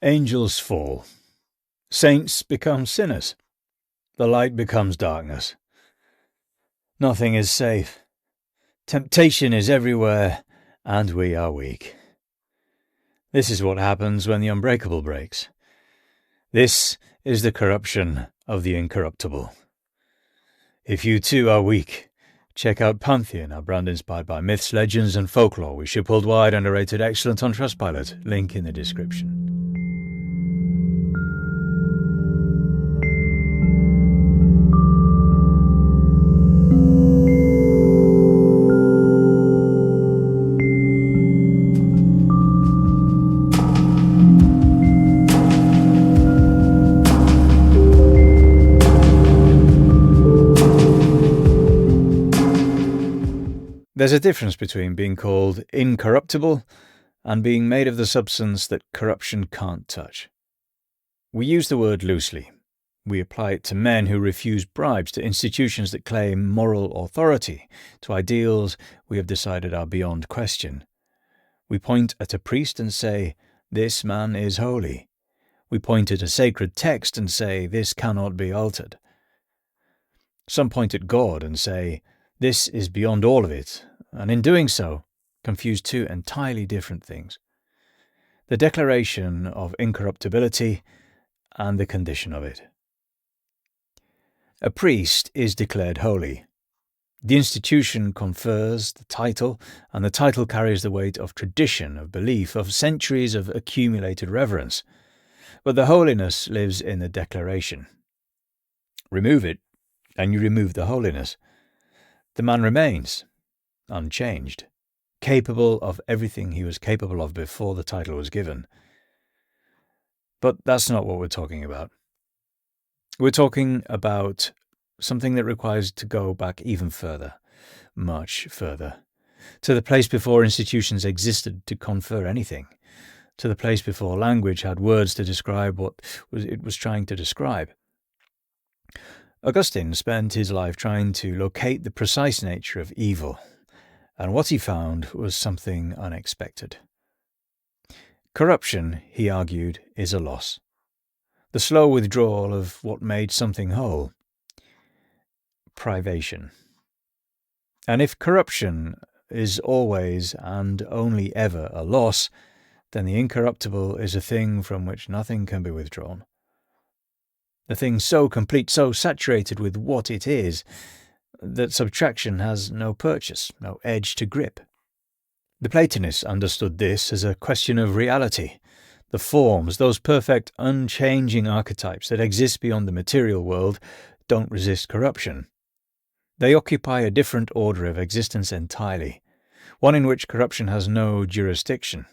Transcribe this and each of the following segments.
Angels fall. Saints become sinners. The light becomes darkness. Nothing is safe. Temptation is everywhere, and we are weak. This is what happens when the unbreakable breaks. This is the corruption of the incorruptible. If you too are weak, check out Pantheon, our brand inspired by myths, legends, and folklore. We ship worldwide and are rated excellent on Trustpilot. Link in the description. There's a difference between being called incorruptible and being made of the substance that corruption can't touch. We use the word loosely. We apply it to men who refuse bribes, to institutions that claim moral authority, to ideals we have decided are beyond question. We point at a priest and say, "This man is holy." We point at a sacred text and say, "This cannot be altered." Some point at God and say, "This is beyond all of it," and in doing so, confuse two entirely different things: the declaration of incorruptibility and the condition of it. A priest is declared holy. The institution confers the title, and the title carries the weight of tradition, of belief, of centuries of accumulated reverence. But the holiness lives in the declaration. Remove it, and you remove the holiness. The man remains unchanged, capable of everything he was capable of before the title was given. But that's not what we're talking about. We're talking about something that requires to go back even further, much further, to the place before institutions existed to confer anything, to the place before language had words to describe what it was trying to describe. Augustine spent his life trying to locate the precise nature of evil, and what he found was something unexpected. Corruption, he argued, is a loss. The slow withdrawal of what made something whole. Privation. And if corruption is always and only ever a loss, then the incorruptible is a thing from which nothing can be withdrawn. The thing so complete, so saturated with what it is, that subtraction has no purchase, no edge to grip. The Platonists understood this as a question of reality. The forms, those perfect, unchanging archetypes that exist beyond the material world, don't resist corruption. They occupy a different order of existence entirely, one in which corruption has no jurisdiction.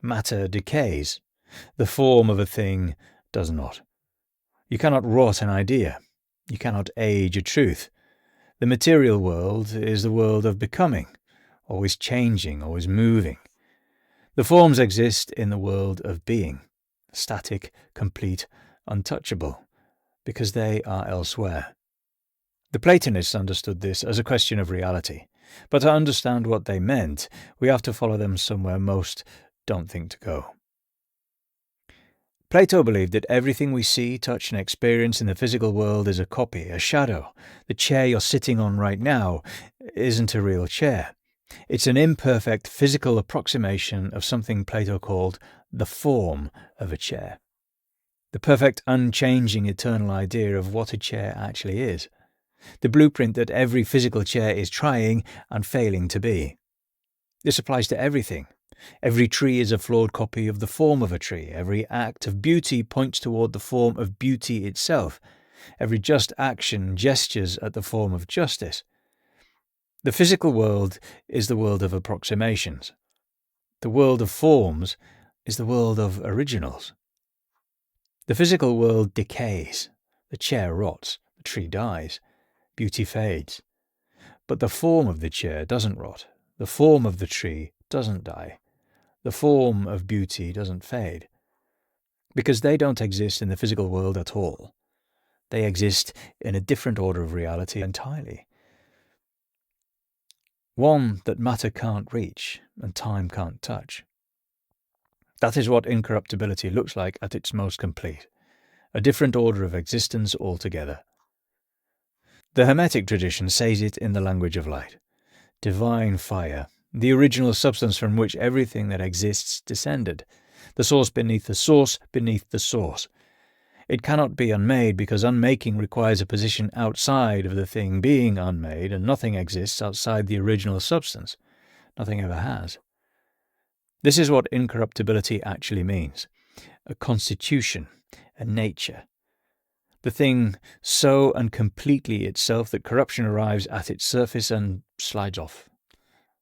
Matter decays. The form of a thing does not. You cannot rot an idea. You cannot age a truth. The material world is the world of becoming, always changing, always moving. The forms exist in the world of being, static, complete, untouchable, because they are elsewhere. The Platonists understood this as a question of reality, but to understand what they meant, we have to follow them somewhere most don't think to go. Plato believed that everything we see, touch, and experience in the physical world is a copy, a shadow. The chair you're sitting on right now isn't a real chair. It's an imperfect physical approximation of something Plato called the form of a chair. The perfect, unchanging, eternal idea of what a chair actually is. The blueprint that every physical chair is trying and failing to be. This applies to everything. Every tree is a flawed copy of the form of a tree. Every act of beauty points toward the form of beauty itself. Every just action gestures at the form of justice. The physical world is the world of approximations. The world of forms is the world of originals. The physical world decays. The chair rots. The tree dies. Beauty fades. But the form of the chair doesn't rot. The form of the tree doesn't die. The form of beauty doesn't fade. Because they don't exist in the physical world at all. They exist in a different order of reality entirely. One that matter can't reach and time can't touch. That is what incorruptibility looks like at its most complete, a different order of existence altogether. The Hermetic tradition says it in the language of light. Divine fire, the original substance from which everything that exists descended, the source beneath the source beneath the source. It cannot be unmade because unmaking requires a position outside of the thing being unmade, and nothing exists outside the original substance. Nothing ever has. This is what incorruptibility actually means. A constitution, a nature. The thing so and completely itself that corruption arrives at its surface and slides off.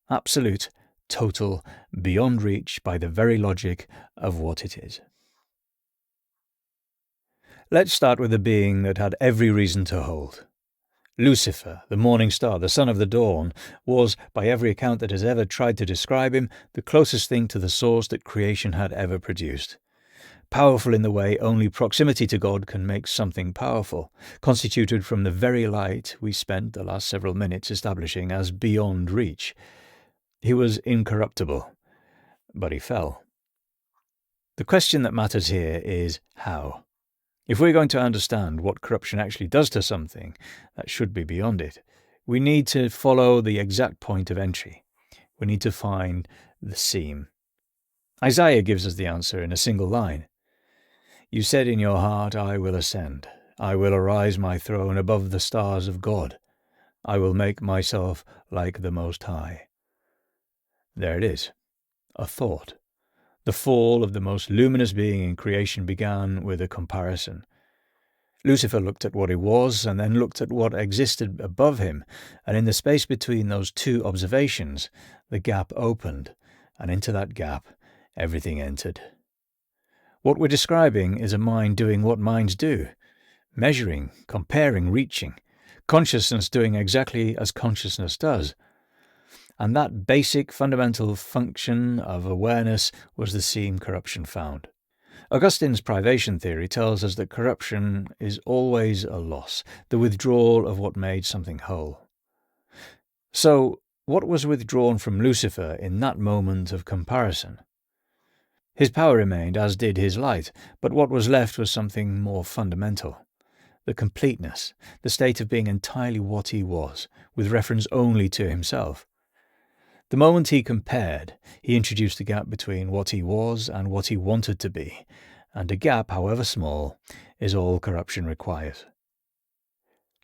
Absolute, total, beyond reach by the very logic of what it is. Let's start with a being that had every reason to hold. Lucifer, the morning star, the son of the dawn, was, by every account that has ever tried to describe him, the closest thing to the source that creation had ever produced. Powerful in the way only proximity to God can make something powerful, constituted from the very light we spent the last several minutes establishing as beyond reach. He was incorruptible, but he fell. The question that matters here is how. If we're going to understand what corruption actually does to something that should be beyond it, we need to follow the exact point of entry. We need to find the seam. Isaiah gives us the answer in a single line. You said in your heart, I will ascend. I will arise my throne above the stars of God. I will make myself like the Most High. There it is, a thought. The fall of the most luminous being in creation began with a comparison. Lucifer looked at what he was and then looked at what existed above him, and in the space between those two observations, the gap opened, and into that gap everything entered. What we're describing is a mind doing what minds do, measuring, comparing, reaching, consciousness doing exactly as consciousness does. And that basic fundamental function of awareness was the seam corruption found. Augustine's privation theory tells us that corruption is always a loss, the withdrawal of what made something whole. So, what was withdrawn from Lucifer in that moment of comparison? His power remained, as did his light, but what was left was something more fundamental. The completeness, the state of being entirely what he was, with reference only to himself. The moment he compared, he introduced a gap between what he was and what he wanted to be, and a gap, however small, is all corruption requires.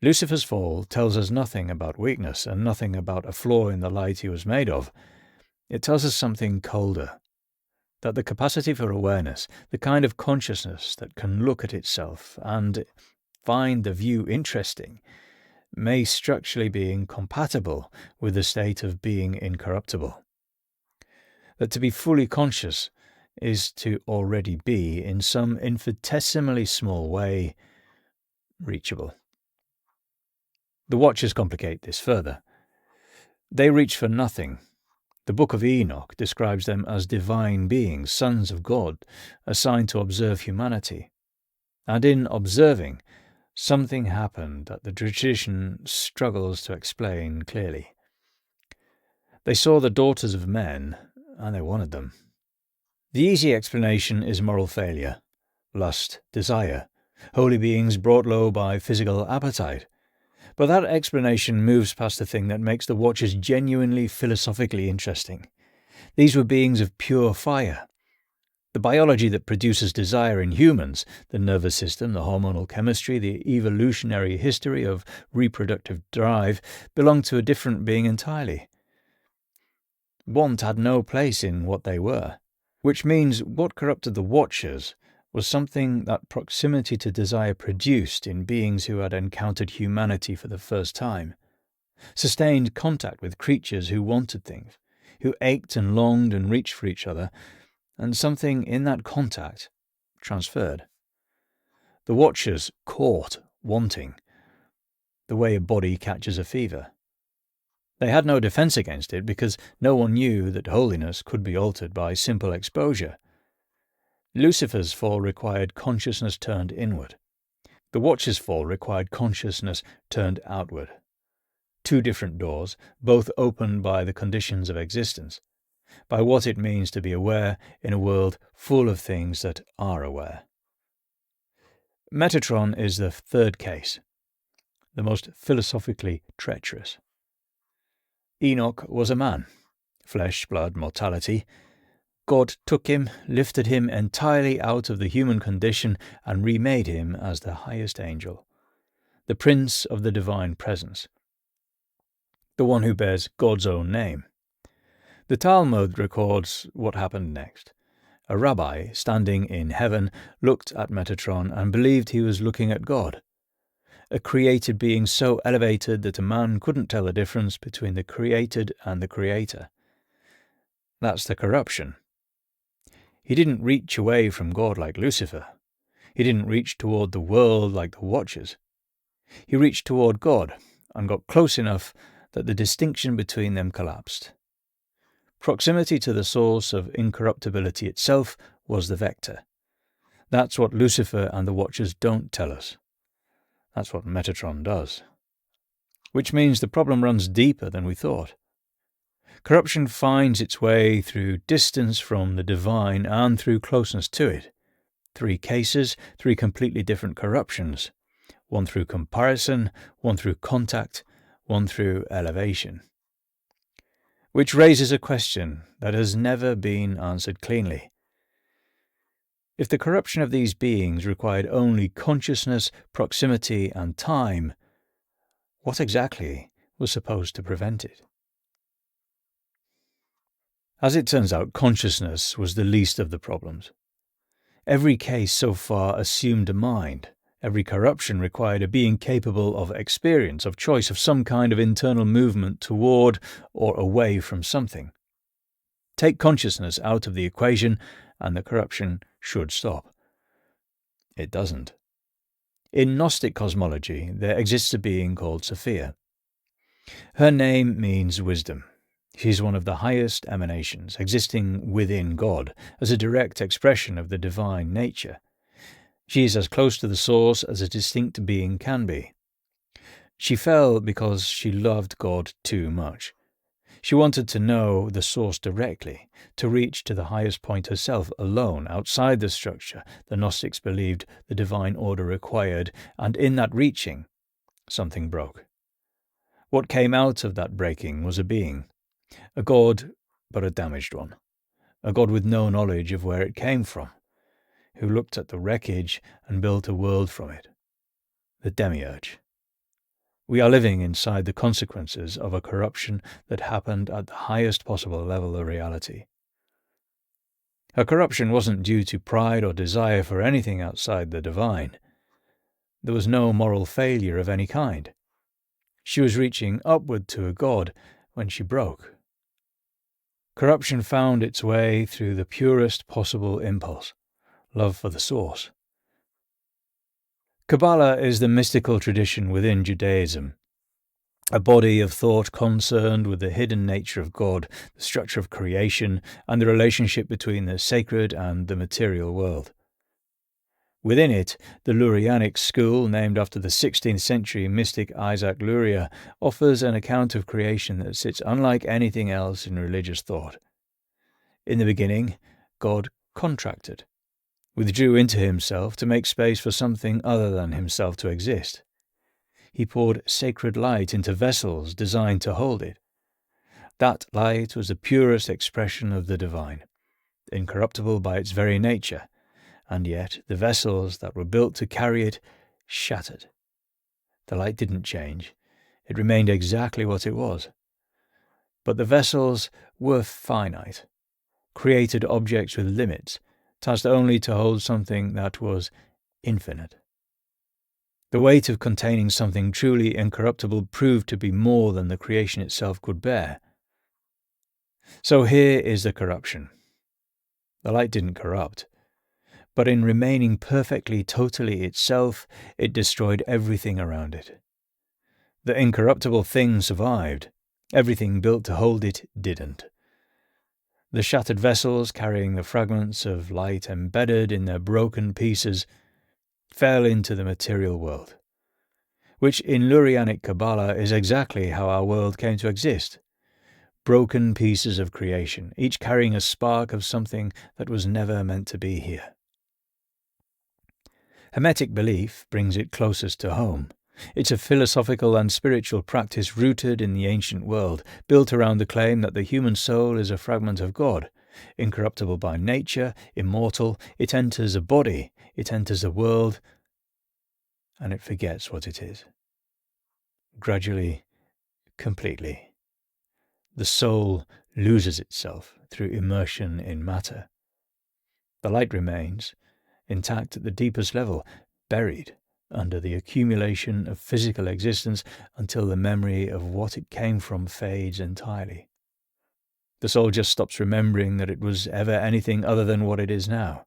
Lucifer's fall tells us nothing about weakness and nothing about a flaw in the light he was made of. It tells us something colder, that the capacity for awareness, the kind of consciousness that can look at itself and find the view interesting, may structurally be incompatible with the state of being incorruptible. That to be fully conscious is to already be, in some infinitesimally small way, reachable. The Watchers complicate this further. They reach for nothing. The Book of Enoch describes them as divine beings, sons of God, assigned to observe humanity. And in observing, something happened that the tradition struggles to explain clearly. They saw the daughters of men, and they wanted them. The easy explanation is moral failure, lust, desire, holy beings brought low by physical appetite. But that explanation moves past the thing that makes the Watchers genuinely philosophically interesting. These were beings of pure fire. The biology that produces desire in humans, the nervous system, the hormonal chemistry, the evolutionary history of reproductive drive, belonged to a different being entirely. Want had no place in what they were, which means what corrupted the Watchers was something that proximity to desire produced in beings who had encountered humanity for the first time, sustained contact with creatures who wanted things, who ached and longed and reached for each other, and something in that contact transferred. The Watchers caught wanting, the way a body catches a fever. They had no defense against it because no one knew that holiness could be altered by simple exposure. Lucifer's fall required consciousness turned inward. The Watcher's fall required consciousness turned outward. Two different doors, both opened by the conditions of existence. by what it means to be aware in a world full of things that are aware. Metatron is the third case, the most philosophically treacherous. Enoch was a man, flesh, blood, mortality. God took him, lifted him entirely out of the human condition, and remade him as the highest angel, the prince of the divine presence, the one who bears God's own name. The Talmud records what happened next. A rabbi, standing in heaven, looked at Metatron and believed he was looking at God, a created being so elevated that a man couldn't tell the difference between the created and the creator. That's the corruption. He didn't reach away from God like Lucifer. He didn't reach toward the world like the Watchers. He reached toward God and got close enough that the distinction between them collapsed. Proximity to the source of incorruptibility itself was the vector. That's what Lucifer and the Watchers don't tell us. That's what Metatron does. Which means the problem runs deeper than we thought. Corruption finds its way through distance from the divine and through closeness to it. 3 cases, 3 completely different corruptions. 1 through comparison, 1 through contact, 1 through elevation. Which raises a question that has never been answered cleanly. If the corruption of these beings required only consciousness, proximity, and time, what exactly was supposed to prevent it? As it turns out, consciousness was the least of the problems. Every case so far assumed a mind. Every corruption required a being capable of experience, of choice, of some kind of internal movement toward or away from something. Take consciousness out of the equation and the corruption should stop. It doesn't. In Gnostic cosmology, there exists a being called Sophia. Her name means wisdom. She's one of the highest emanations, existing within God, as a direct expression of the divine nature. She is as close to the source as a distinct being can be. She fell because she loved God too much. She wanted to know the source directly, to reach to the highest point herself alone, outside the structure the Gnostics believed the divine order required, and in that reaching, something broke. What came out of that breaking was a being, a god, but a damaged one, a god with no knowledge of where it came from, who looked at the wreckage and built a world from it. The demiurge. We are living inside the consequences of a corruption that happened at the highest possible level of reality. Her corruption wasn't due to pride or desire for anything outside the divine. There was no moral failure of any kind. She was reaching upward to a god when she broke. Corruption found its way through the purest possible impulse, love for the source. Kabbalah is the mystical tradition within Judaism, a body of thought concerned with the hidden nature of God, the structure of creation, and the relationship between the sacred and the material world. Within it, the Luranic school, named after the 16th century mystic Isaac Luria, offers an account of creation that sits unlike anything else in religious thought. In the beginning, God contracted, withdrew into himself to make space for something other than himself to exist. He poured sacred light into vessels designed to hold it. That light was the purest expression of the divine, incorruptible by its very nature, and yet the vessels that were built to carry it shattered. The light didn't change. It remained exactly what it was. But the vessels were finite, created objects with limits, tasked only to hold something that was infinite. The weight of containing something truly incorruptible proved to be more than the creation itself could bear. So here is the corruption. The light didn't corrupt, but in remaining perfectly, totally itself, it destroyed everything around it. The incorruptible thing survived. Everything built to hold it didn't. The shattered vessels, carrying the fragments of light embedded in their broken pieces, fell into the material world, which in Luranic Kabbalah is exactly how our world came to exist, broken pieces of creation, each carrying a spark of something that was never meant to be here. Hermetic belief brings it closest to home. It's a philosophical and spiritual practice rooted in the ancient world, built around the claim that the human soul is a fragment of God, incorruptible by nature, immortal. It enters a body, it enters a world, and it forgets what it is. Gradually, completely. The soul loses itself through immersion in matter. The light remains, intact at the deepest level, buried under the accumulation of physical existence until the memory of what it came from fades entirely. The soul just stops remembering that it was ever anything other than what it is now.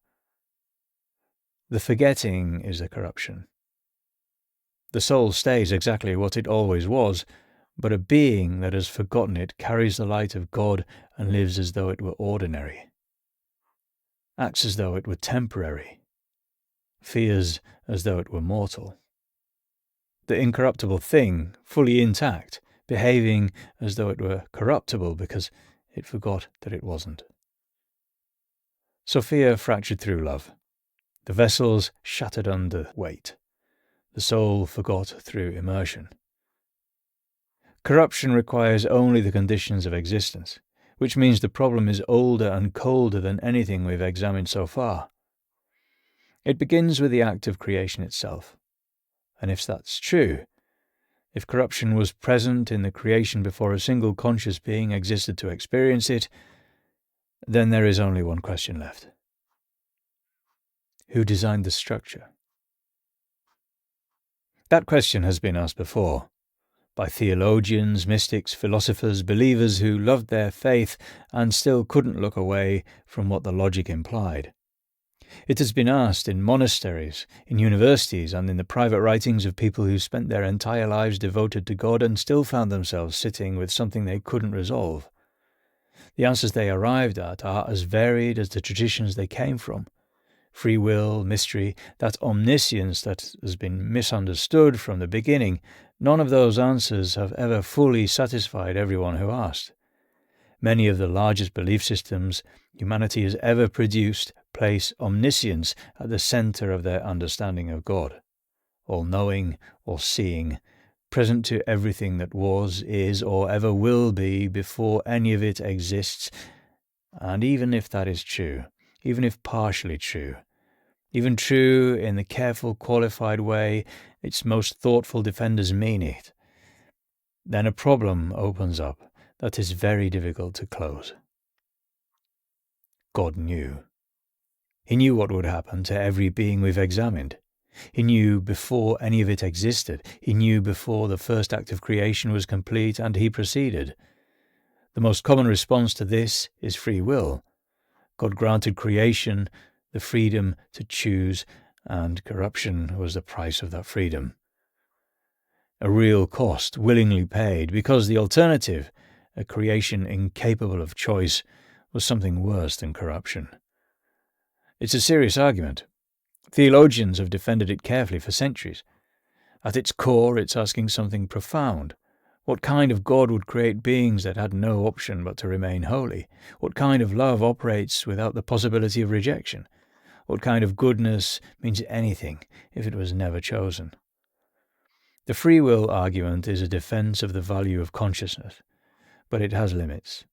The forgetting is the corruption. The soul stays exactly what it always was, but a being that has forgotten it carries the light of God and lives as though it were ordinary, acts as though it were temporary, fears as though it were mortal. The incorruptible thing, fully intact, behaving as though it were corruptible because it forgot that it wasn't. Sophia fractured through love. The vessels shattered under weight. The soul forgot through immersion. Corruption requires only the conditions of existence, which means the problem is older and colder than anything we've examined so far. It begins with the act of creation itself. And if that's true, if corruption was present in the creation before a single conscious being existed to experience it, then there is only one question left. Who designed the structure? That question has been asked before, by theologians, mystics, philosophers, believers who loved their faith and still couldn't look away from what the logic implied. It has been asked in monasteries, in universities, and in the private writings of people who spent their entire lives devoted to God and still found themselves sitting with something they couldn't resolve. The answers they arrived at are as varied as the traditions they came from. Free will, mystery, that omniscience that has been misunderstood from the beginning, none of those answers have ever fully satisfied everyone who asked. Many of the largest belief systems humanity has ever produced place omniscience at the center of their understanding of God, all-knowing, all-seeing, present to everything that was, is, or ever will be before any of it exists. And even if that is true, even if partially true, even true in the careful, qualified way its most thoughtful defenders mean it, then a problem opens up that is very difficult to close. God knew. He knew what would happen to every being we've examined. He knew before any of it existed. He knew before the first act of creation was complete, and he proceeded. The most common response to this is free will. God granted creation the freedom to choose, and corruption was the price of that freedom. A real cost willingly paid, because the alternative, a creation incapable of choice, was something worse than corruption. It's a serious argument. Theologians have defended it carefully for centuries. At its core, it's asking something profound. What kind of God would create beings that had no option but to remain holy? What kind of love operates without the possibility of rejection? What kind of goodness means anything if it was never chosen? The free will argument is a defense of the value of consciousness, but it has limits.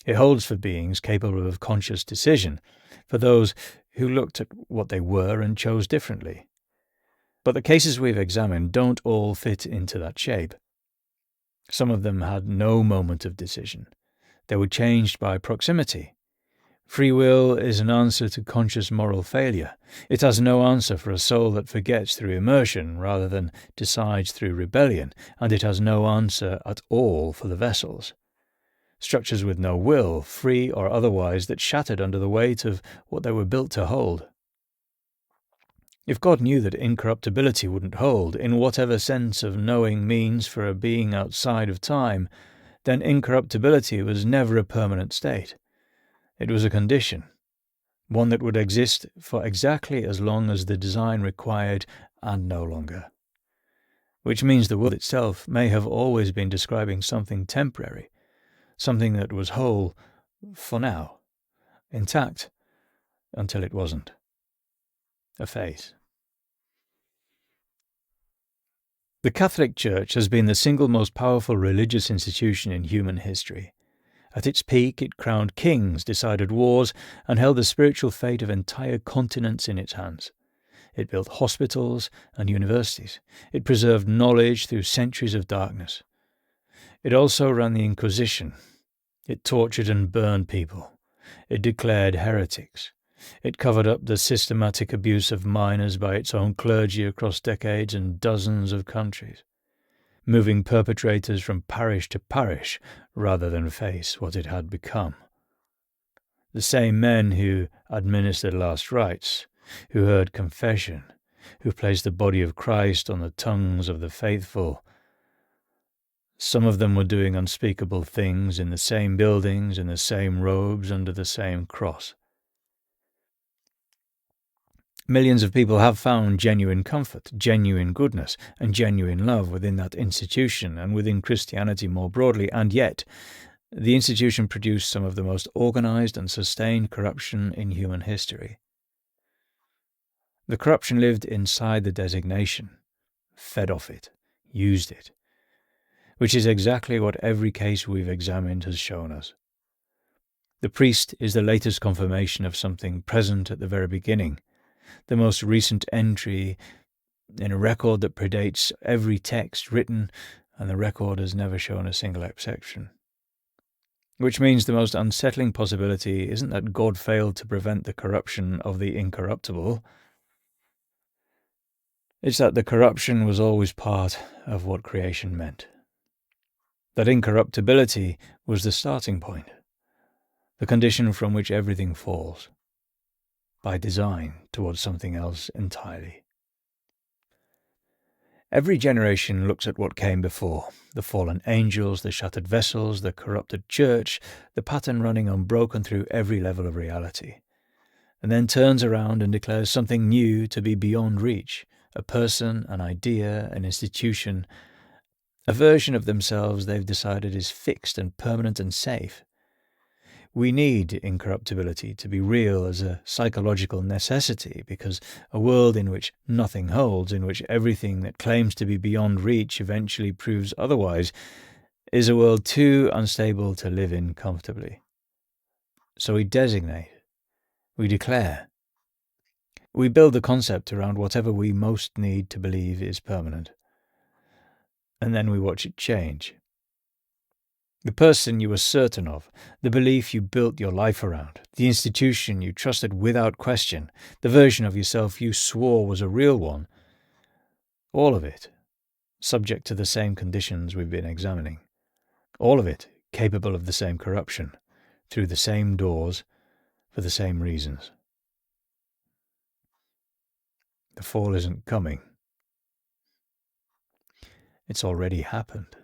It holds for beings capable of conscious decision, for those who looked at what they were and chose differently. But the cases we've examined don't all fit into that shape. Some of them had no moment of decision. They were changed by proximity. Free will is an answer to conscious moral failure. It has no answer for a soul that forgets through immersion rather than decides through rebellion, and it has no answer at all for the vessels. Structures with no will, free or otherwise, that shattered under the weight of what they were built to hold. If God knew that incorruptibility wouldn't hold, in whatever sense of knowing means for a being outside of time, then incorruptibility was never a permanent state. It was a condition, one that would exist for exactly as long as the design required and no longer. Which means the world itself may have always been describing something temporary, something that was whole for now, intact until it wasn't. A phase. The Catholic Church has been the single most powerful religious institution in human history. At its peak, it crowned kings, decided wars, and held the spiritual fate of entire continents in its hands. It built hospitals and universities. It preserved knowledge through centuries of darkness. It also ran the Inquisition. It tortured and burned people. It declared heretics. It covered up the systematic abuse of minors by its own clergy across decades and dozens of countries, moving perpetrators from parish to parish rather than face what it had become. The same men who administered last rites, who heard confession, who placed the body of Christ on the tongues of the faithful. Some of them were doing unspeakable things in the same buildings, in the same robes, under the same cross. Millions of people have found genuine comfort, genuine goodness, and genuine love within that institution and within Christianity more broadly, and yet the institution produced some of the most organized and sustained corruption in human history. The corruption lived inside the designation, fed off it, used it, which is exactly what every case we've examined has shown us. The priest is the latest confirmation of something present at the very beginning, the most recent entry in a record that predates every text written, and the record has never shown a single exception. Which means the most unsettling possibility isn't that God failed to prevent the corruption of the incorruptible. It's that the corruption was always part of what creation meant. That incorruptibility was the starting point, the condition from which everything falls, by design, towards something else entirely. Every generation looks at what came before, the fallen angels, the shattered vessels, the corrupted church, the pattern running unbroken through every level of reality, and then turns around and declares something new to be beyond reach, a person, an idea, an institution, a version of themselves they've decided is fixed and permanent and safe. We need incorruptibility to be real as a psychological necessity, because a world in which nothing holds, in which everything that claims to be beyond reach eventually proves otherwise, is a world too unstable to live in comfortably. So we designate, we declare, we build the concept around whatever we most need to believe is permanent, and then we watch it change. The person you were certain of, the belief you built your life around, the institution you trusted without question, the version of yourself you swore was a real one, all of it subject to the same conditions we've been examining, all of it capable of the same corruption, through the same doors, for the same reasons. The fall isn't coming. It's already happened.